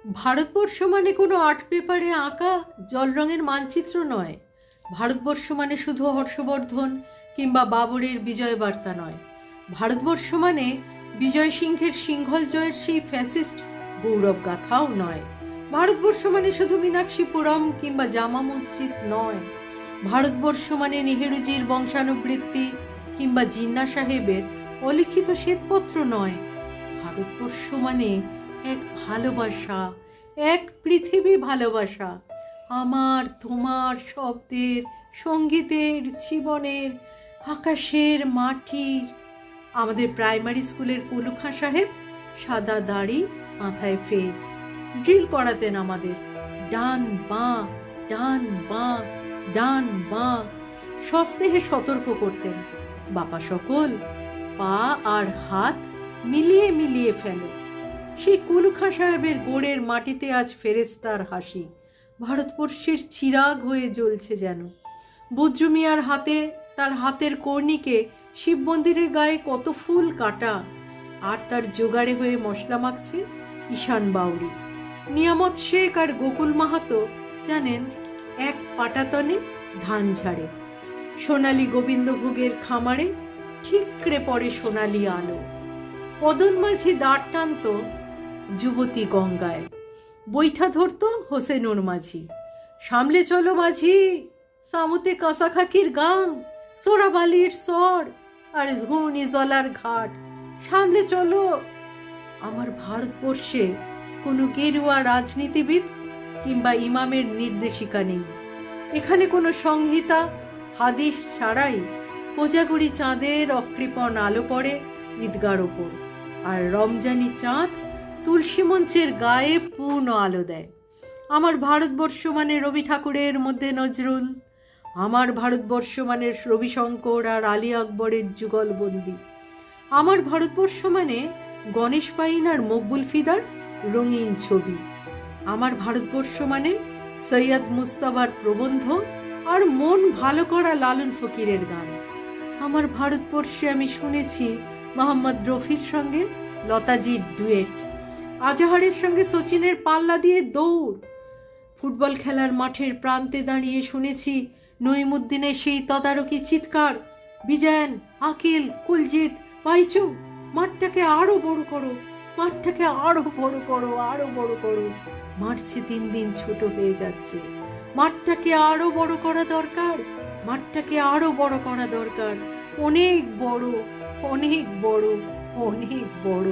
ভারতবর্ষ মানে কোনো আর্ট পেপারে আঁকা জল রঙের মানচিত্র নয়। ভারতবর্ষ মানে শুধু হর্ষবর্ধন কিংবা বাবরের বিজয় বার্তা নয়। ভারতবর্ষ মানে বিজয় সিংহের সিংহল জয়ের সেই ফ্যাসিস্ট গৌরব গাথাও নয়। ভারতবর্ষ মানে শুধু মীনাক্ষীপুরম কিংবা জামা মসজিদ নয়। ভারতবর্ষ মানে নেহেরুজির বংশানুবৃত্তি কিংবা জিন্না সাহেবের অলিখিত শ্বেতপত্র নয়। ভারতবর্ষ মানে এক ভালোবাসা, এক পৃথিবী ভালোবাসা। আমার তোমার শব্দের, সঙ্গীতের, জীবনের, আকাশের, মাটির। আমাদের প্রাইমারি স্কুলের কলুখাঁ সাহেব সাদা দাড়ি, মাথায় ফেজ, ড্রিল করাতেন আমাদের। ডান বাঁ, ডান বাঁ, ডান বাঁ, সস্নেহে সতর্ক করতেন। বাবা সকল, পা আর হাত মিলিয়ে মিলিয়ে ফেলো। সেই কুলুখাঁ সাহেবের গোড়ের মাটিতে আজ ফেরেস্তার হাসি ভারতবর্ষের চিরাগ হয়ে জ্বলছে যেন। বজ্র মিয়ার হাতে, তার হাতের কর্ণিকে শিব মন্দিরের গায়ে কত ফুল কাটা, আর তার জোগাড়ে হয়ে মশলা মাখছে ঈশান বাউরি। নিয়ামত শেখ আর গোকুল মাহাতো জানেন এক পাটাতনে ধান ঝাড়ে। সোনালী গোবিন্দভোগের খামারে ঠিকরে পড়ে সোনালী আলো। পদন মাঝি দাঁড় টানত যুবতী গঙ্গায়, বৈঠা ধরত হোসেনুর মাঝি। সামলে চলো মাঝি, সামুতে কাঁসা খাকির গান, সোরাবালির স্বর আর ঘূর্ণি জলার ঘাট। সামলে চলো। আমার ভারতবর্ষে কোনো গেরুয়া রাজনীতিবিদ কিংবা ইমামের নির্দেশিকা নেই। এখানে কোনো সংহিতা হাদিস ছাড়াই কোজাগরি চাঁদের অকৃপণ আলো পড়ে ঈদগার ওপর, আর রমজানি চাঁদ তুলসী মঞ্চের গায়ে পূর্ণ আলো দেয়। আমার ভারতবর্ষ মানে রবি ঠাকুরের মধ্যে নজরুল। আমার ভারতবর্ষ মানে রবিশঙ্কর আর আলী আকবরের যুগলবন্দি। আমার ভারতবর্ষ মানে গণেশ পাইন আর মকবুল ফিদার রঙিন ছবি। আমার ভারতবর্ষ মানে সৈয়দ মুস্তাবার প্রবন্ধ আর মন ভালো করা লালন ফকিরের গান। আমার ভারতবর্ষে আমি শুনেছি মোহাম্মদ রফির সঙ্গে লতাজির ডুয়েট, আজাহারের সঙ্গে সচিনের পাল্লা দিয়ে দৌড়। ফুটবল খেলার মাঠের প্রান্তে দাঁড়িয়ে শুনেছি নইমুদ্দিনের সেই তদারকি চিৎকার, বিজয়ান, আকিল, কুলজিৎ, বাইচু, মাঠটাকে আরো বড় করো, মাঠটাকে আরো বড় করো, আরো বড় করো। মাঠছে দিন দিন ছোট হয়ে যাচ্ছে, মাঠটাকে আরো বড় করা দরকার, মাঠটাকে আরো বড় করা দরকার। অনেক বড়, অনেক বড়, অনেক বড়।